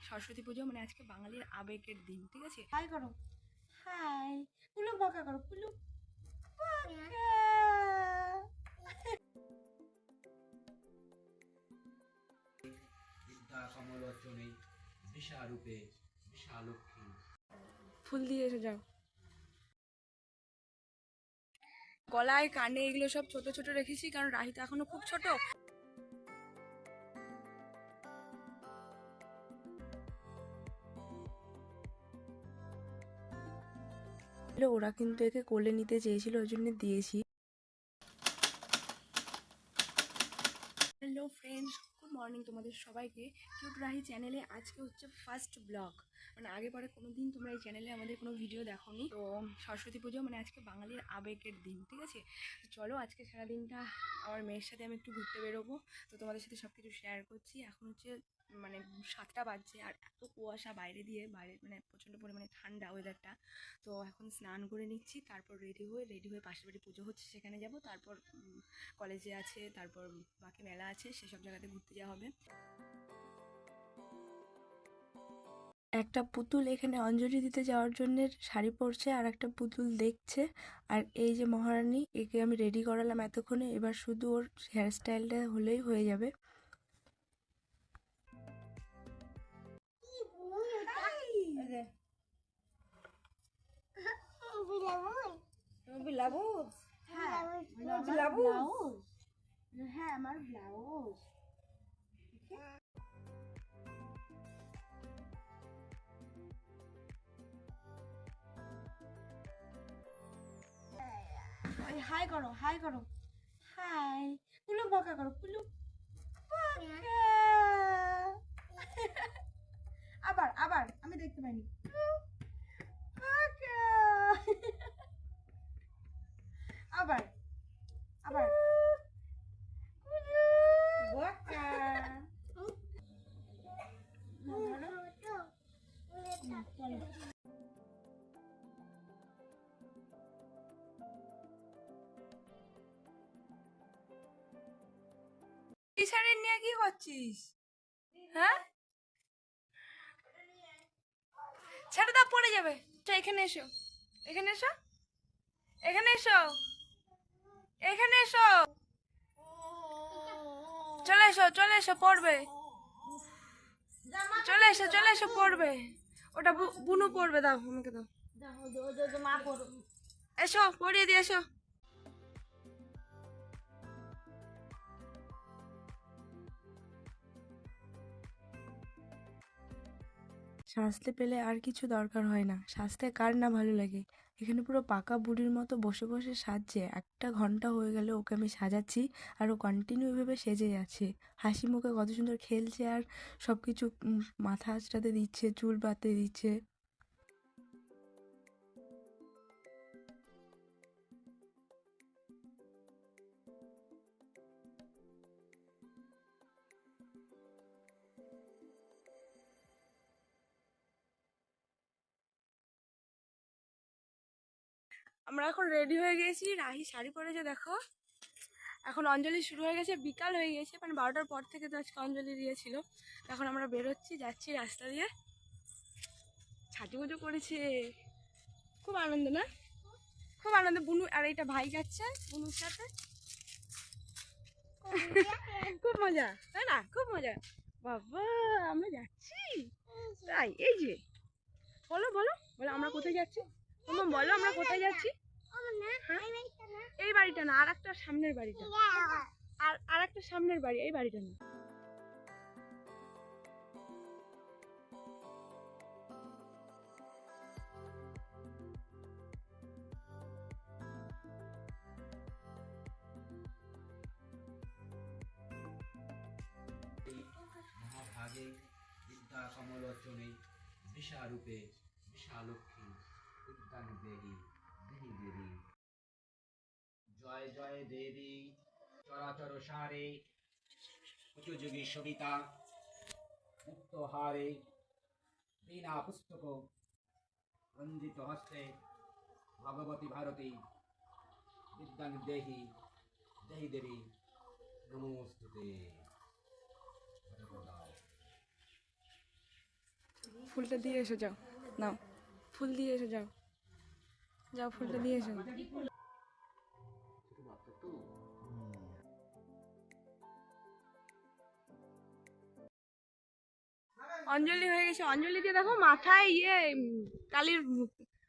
সরস্বতী পুজো মানে আজকে বাঙালির আবেগের দিন, ঠিক আছে? হাই করো, হাই কুলু বকা করো, কুলু বিদ্যা কমলোচনে বিশারূপে বিশালক্ষ্মী। ফুল দিয়ে এসে যাও। গলায় কানে এগুলো সব ছোট ছোট রেখেছি কারণ রাহিতা এখনো খুব ছোট। ওরা কিন্তু একে কোলে নিতে চেয়েছিল, ওই জন্য দিয়েছি। হ্যালো ফ্রেন্ডস, গুড মর্নিং তোমাদের সবাইকে। কিউট রাহি চ্যানেলে আজকে হচ্ছে ফার্স্ট ব্লগ। মানে আগে পরে কোনো দিন তোমরা এই চ্যানেলে আমাদের কোনো ভিডিও দেখোনি। তো সরস্বতী পুজো মানে আজকে বাঙালির আবেগের দিন, ঠিক আছে? তো চলো আজকে সারাদিনটা আমার মেয়ের সাথে আমি একটু ঘুরতে বেরোবো। তো তোমাদের সাথে সব কিছু শেয়ার করছি। এখন হচ্ছে মানে 7টা বাজছে আর এত কুয়াশা বাইরে মানে প্রচণ্ড পরিমাণে ঠান্ডা ওয়েদারটা। তো এখন স্নান করে নিচ্ছি, তারপর রেডি হয়ে পাশের বাড়ি পুজো হচ্ছে সেখানে যাব। তারপর কলেজে আছে, তারপর বাকি মেলা আছে, সেসব জায়গাতে ঘুরতে যাওয়া হবে। একটা পুতুল এখানে অঞ্জলি দিতে যাওয়ার জন্য শাড়ি পরছে, আর একটা পুতুল দেখছে। আর এই যে মহারানী, একে আমি রেডি করালাম এতক্ষণে, এবার শুধু ওর হেয়ার স্টাইলটা হলেই হয়ে যাবে। ব্লাউজ, হ্যাঁ আমার ব্লাউজ। হাই করো, হাই করো, হাই কুলু বকা করো, কুলু আবার আবার আমি দেখতে পাইনি। আবার আবার বকা। চলো এই শাড়ি নিয়ে কি করছিস? হ্যাঁ, ছেড়ে দাও, পড়ে যাবে। এখানে এসো, এখানে এসো, এখানে এসো, এখানে এসো, চলে এসো, চলে এসো, পড়বে। চলে এসো পড়বে। ওটা বুনু পড়বে, দাও আমাকে দাও। এসো পড়িয়ে দিয়ে এসো। সাজতে পেলে আর কিছু দরকার হয় না, সাজতে কার না ভালো লাগে। এখানে পুরো পাকা বুড়ির মতো বসে বসে সাজছে, 1 ঘন্টা হয়ে গেল ওকে আমি সাজাচ্ছি, আর ও কন্টিনিউ এভাবে সেজে যাচ্ছে। হাসি মুখে কত সুন্দর খেলছে, আর সব কিছু মাথা আঁচড়াতে দিচ্ছে, চুল বাঁধতে দিচ্ছে। আমরা এখন রেডি হয়ে গেছি, রাহি শাড়ি পরেছে দেখো। এখন অঞ্জলি শুরু হয়ে গেছে, বিকাল হয়ে গেছে, মানে 12টার পর থেকে তো আজকে অঞ্জলি দিয়েছিল। এখন আমরা বেরোচ্ছি, যাচ্ছি রাস্তা দিয়ে। সাজুগুজু করেছে, খুব আনন্দ না? খুব আনন্দ। বুনু আর এইটা ভাই যাচ্ছে বুনুর সাথে। খুব মজা, তাই না? খুব মজা। বাবা আমরা যাচ্ছি তাই? এই যে বলো বলো বলো আমরা কোথায় যাচ্ছি? তোমরা বলো আমরা কোথায় যাচ্ছি? এই বাড়িটা না, আর একটা সামনের বাড়িটা। আর একটা সামনের বাড়ি, এই বাড়িটা না। মহাভাগে বিদ্যা কমলোচনে বিশারূপে বিশালক্ষ্মী। বিদ্যাং দেবী দেহি দেবী। জয় জয় দেবী চরাচর সারে উচ্চযোগী সবিতা মুক্তহারে বীণা পুস্তক রঞ্জিত হস্তে ভগবতী ভারতী বিদ্যাং দেহি দেহি দেবী নমস্তুতে। ফুলটা দিয়ে এসো, যাও নাও ফুল দিয়ে এসো, যাও যাও ফুলটা দিয়ে এসো। অঞ্জলি হয়ে গেছে, অঞ্জলি দিয়ে দেখো মাথায় কালির,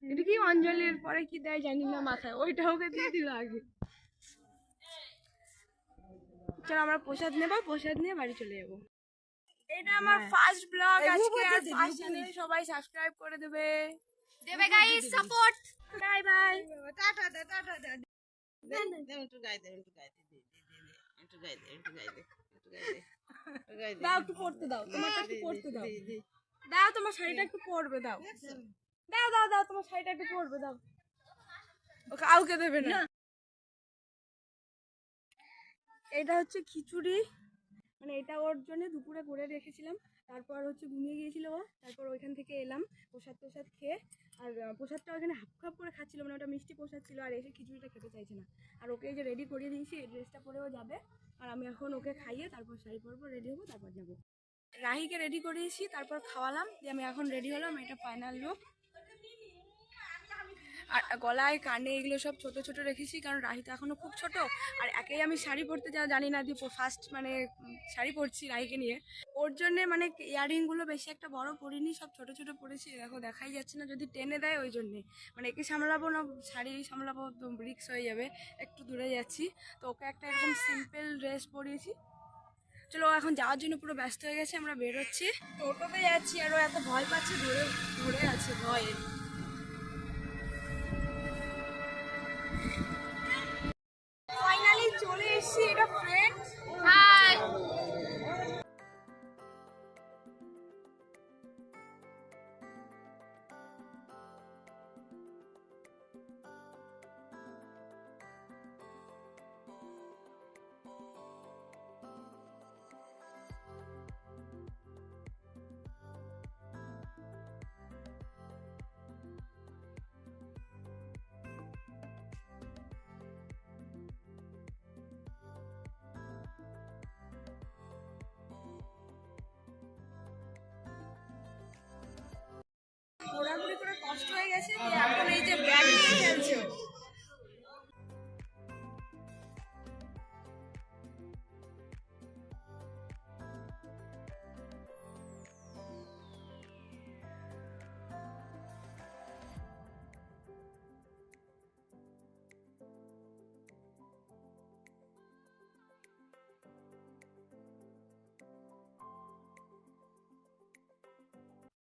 এটা কি অঞ্জলির পরে কি দেয় জানি না মাথায়, ওইটা ওকে দিয়ে দিল আগে। চলো আমরা প্রসাদ নেবো, প্রসাদ নিয়ে বাড়ি চলে যাবো। এটা আমার ফার্স্ট ব্লগ আজকে, আর ফার্স্ট চ্যানেল সবাই সাবস্ক্রাইব করে দেবে গাইস, সাপোর্ট। Bye bye. টাটা দে, টাটা দে। একটু গায়ে দে, একটু গায়ে দে, একটু গায়ে দে, একটু গায়ে দে, একটু গায়ে দে। দাও একটু পড়তে দাও, তোমারটা একটু পড়তে দাও, দাও তোমার শাড়িটা একটু পরবে, দাও দাও দাও দাও তোমার শাড়িটা একটু পরবে, দাও। ও কাউকে দেবে না। এটা হচ্ছে খিচুড়ি, মানে এটা ওর জন্য দুপুরে করে রেখেছিলাম, তারপর হচ্ছে ঘুমিয়ে গিয়েছিল ও, তারপর ওইখান থেকে এলাম প্রসাদ টোসাদ খেয়ে। আর প্রসাদটা ওখানে হাফ খাপ করে খাচ্ছিল, মানে ওটা মিষ্টি প্রসাদ ছিল, আর এসে খিচুড়িটা খেতে চাইছে না। আর ওকে এই যে রেডি করিয়ে দিয়েছি, এই ড্রেসটা পরেও যাবে, আর আমি এখন ওকে খাইয়ে তারপর শাড়ি পরবো, রেডি হবো, তারপর যাবো। রাহিকে রেডি করিয়েছি, তারপর খাওয়ালাম, দিয়ে আমি এখন রেডি হলাম, এটা ফাইনাল লুক। আর গলায় কানে এগুলো সব ছোট ছোট রেখেছি, কারণ রাহি তো এখনো খুব ছোট, আর একেই আমি শাড়ি পরতে জানি না, দিয়ে ফার্স্ট মানে শাড়ি পরছি রাহিকে নিয়ে, ওর জন্য মানে ইয়াররিংগুলো বেশি একটা বড় পরিনি, সব ছোট ছোট পরেছি, দেখো দেখাই যাচ্ছে না, যদি টেনে দেয় ওই জন্যে, মানে একে সামলাবো না শাড়ি সামলাবো তো রিক্স হয়ে যাবে, একটু দূরে যাচ্ছি, তো ওকে একটা এরকম সিম্পল ড্রেস পরিয়েছি। চলো, এখন যাওয়ার জন্য পুরো ব্যস্ত হয়ে গেছে, আমরা বেরোচ্ছি, টোটোতে যাচ্ছি, আর ও এত ভয় পাচ্ছে, ধরে ধরে আছে ভয়ে। ফাইনালি চলে এসেছি, এটা ফ্রেন্ড। হাই। ঘোরাঘুরি করে কষ্ট হয়ে গেছে, দিয়ে এখন এই যে ব্যাগ নিয়ে খেলছে।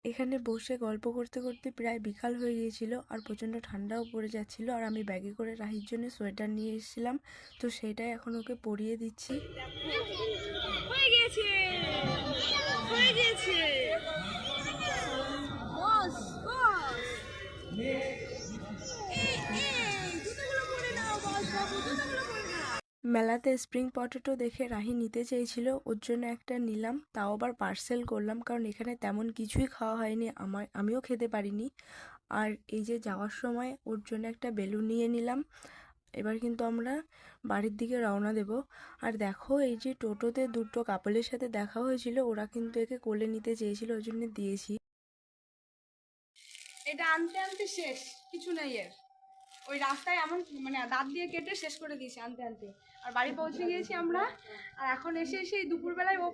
এখানে বসে গল্প করতে করতে প্রায় বিকাল হয়ে গিয়েছিল, আর প্রচণ্ড ঠান্ডাও পড়ে যাচ্ছিল, আর আমি ব্যাগে করে রাহির জন্য সোয়েটার নিয়ে এসেছিলাম, তো সেটাই এখন ওকে পরিয়ে দিচ্ছি। হয়ে গেছে, হয়ে গেছে, বস বস, জুতোগুলো পরে নাও বস বাবু, জুতোগুলো পরে নাও। মেলাতে স্প্রিং পটেটো দেখে রাহি নিতে চেয়েছিল, ওর জন্য একটা নিলাম, তাও আবার পার্সেল করলাম, কারণ এখানে তেমন কিছুই খাওয়া হয়নি, আমিও খেতে পারিনি। আর এই যে যাওয়ার সময় ওর জন্য একটা বেলুন নিয়ে নিলাম। এবার কিন্তু আমরা বাড়ির দিকে রওনা দেব। আর দেখো, এই যে টোটোতে দুটো কাপলের সাথে দেখা হয়েছিল, ওরা কিন্তু একে কোলে নিতে চেয়েছিল, ওই জন্য দিয়েছি। এটা আনতে আনতে শেষ, কিছু নাই এর, ওই রাস্তায় এমন মানে দাঁত দিয়ে কেটে শেষ করে দিয়েছে আনতে আনতে। আর বাড়ি পৌঁছে গিয়েছি আমরা, আর এখন এসে সেই দুপুরবেলায় ও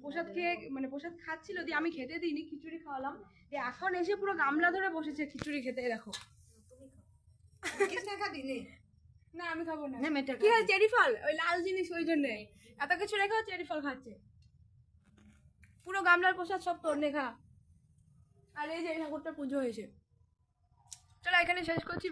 প্রসাদ খেয়ে মানে প্রসাদ খাচ্ছিল, দিয়ে আমি খেতে দিইনি, খিচুড়ি খাওয়ালাম, দিয়ে এখন এসে পুরো গামলা ধরে বসেছে খিচুড়ি খেতে। এই দেখো, না আমি খাবো না। কি হয়, চেরি ফল, ওই লাল জিনিস, ওই জন্য এত কিছু রেখেও চেরি ফল খাচ্ছে। পুরো গামলার প্রসাদ সব তোর নেখা। আর এই যে ঠাকুরটা পুজো হয়েছে। চলো এখানে শেষ করছি।